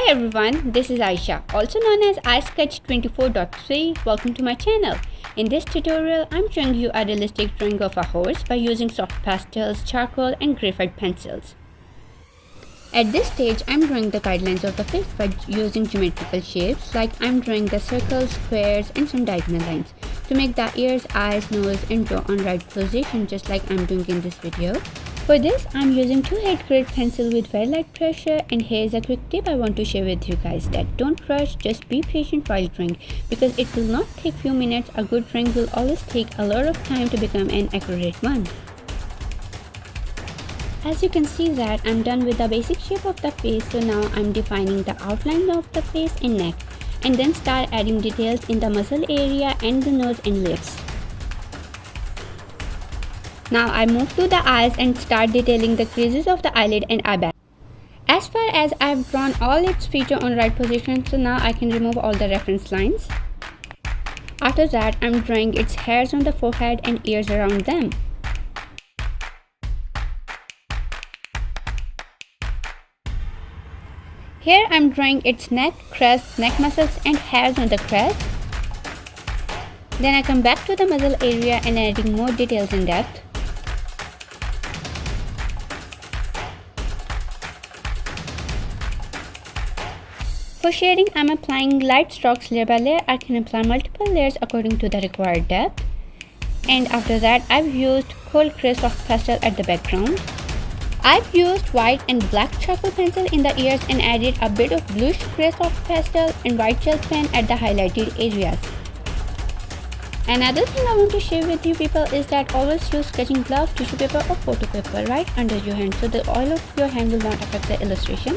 Hi everyone, this is Aisha, also known as iSketch24.3. Welcome to my channel. In this tutorial, I'm showing you a realistic drawing of a horse by using soft pastels, charcoal and graphite pencils. At this stage, I'm drawing the guidelines of the face by using geometrical shapes like I'm drawing the circles, squares and some diagonal lines to make the ears, eyes, nose and jaw on right position just like I'm doing in this video. For this, I'm using 2 head grade pencil with very light pressure, and here's a quick tip I want to share with you guys that don't rush, just be patient while drawing because it will not take few minutes. A good drawing will always take a lot of time to become an accurate one. As you can see that I'm done with the basic shape of the face, so now I'm defining the outline of the face and neck and then start adding details in the muzzle area and the nose and lips. Now I move to the eyes and start detailing the creases of the eyelid and eye bag. As far as I've drawn all its features on right position, so now I can remove all the reference lines. After that, I'm drawing its hairs on the forehead and ears around them. Here I'm drawing its neck, crest, neck muscles and hairs on the crest. Then I come back to the muzzle area and adding more details in depth. For shading, I'm applying light strokes layer by layer. I can apply multiple layers according to the required depth. And after that, I've used cold gray soft pastel at the background. I've used white and black charcoal pencil in the ears and added a bit of bluish gray soft pastel and white gel pen at the highlighted areas. Another thing I want to share with you people is that always use sketching glove, tissue paper or photo paper right under your hand so the oil of your hand will not affect the illustration.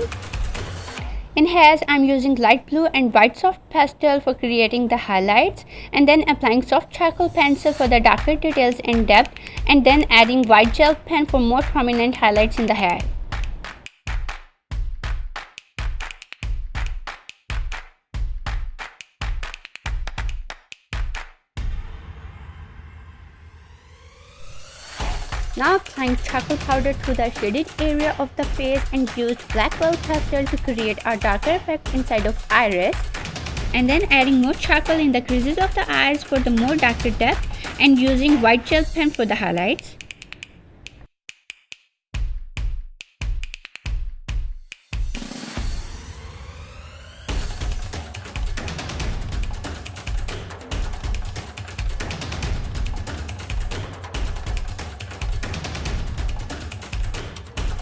In hairs, I'm using light blue and white soft pastel for creating the highlights and then applying soft charcoal pencil for the darker details and depth and then adding white gel pen for more prominent highlights in the hair. Now applying charcoal powder to the shaded area of the face and used black velvet pastel to create a darker effect inside of iris. And then adding more charcoal in the creases of the eyes for the more darker depth and using white gel pen for the highlights.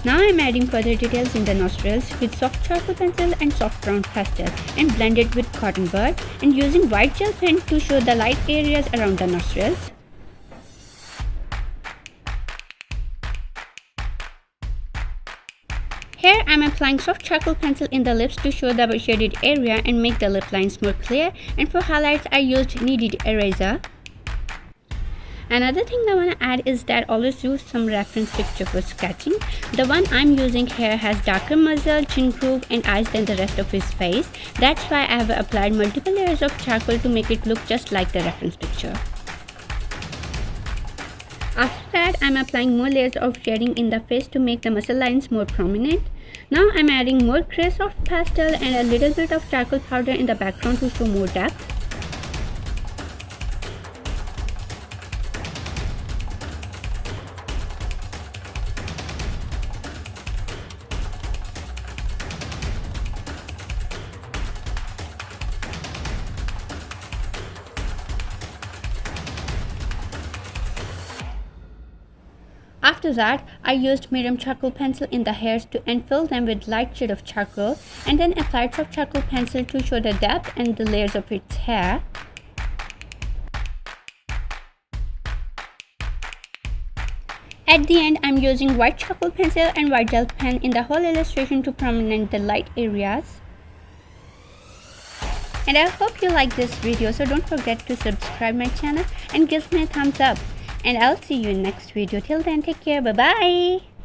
Now I'm adding further details in the nostrils with soft charcoal pencil and soft brown pastel and blend it with cotton bud and using white gel pen to show the light areas around the nostrils. Here I'm applying soft charcoal pencil in the lips to show the shaded area and make the lip lines more clear, and for highlights I used kneaded eraser. Another thing I want to add is that always use some reference picture for sketching. The one I'm using here has darker muzzle, chin groove and eyes than the rest of his face. That's why I have applied multiple layers of charcoal to make it look just like the reference picture. After that, I'm applying more layers of shading in the face to make the muscle lines more prominent. Now I'm adding more gray soft pastel and a little bit of charcoal powder in the background to show more depth. After that, I used medium charcoal pencil in the hairs and fill them with light shade of charcoal and then applied soft charcoal pencil to show the depth and the layers of its hair. At the end, I'm using white charcoal pencil and white gel pen in the whole illustration to prominent the light areas. And I hope you like this video, so don't forget to subscribe my channel and give me a thumbs up. And I'll see you in next video. Till then, take care. Bye bye.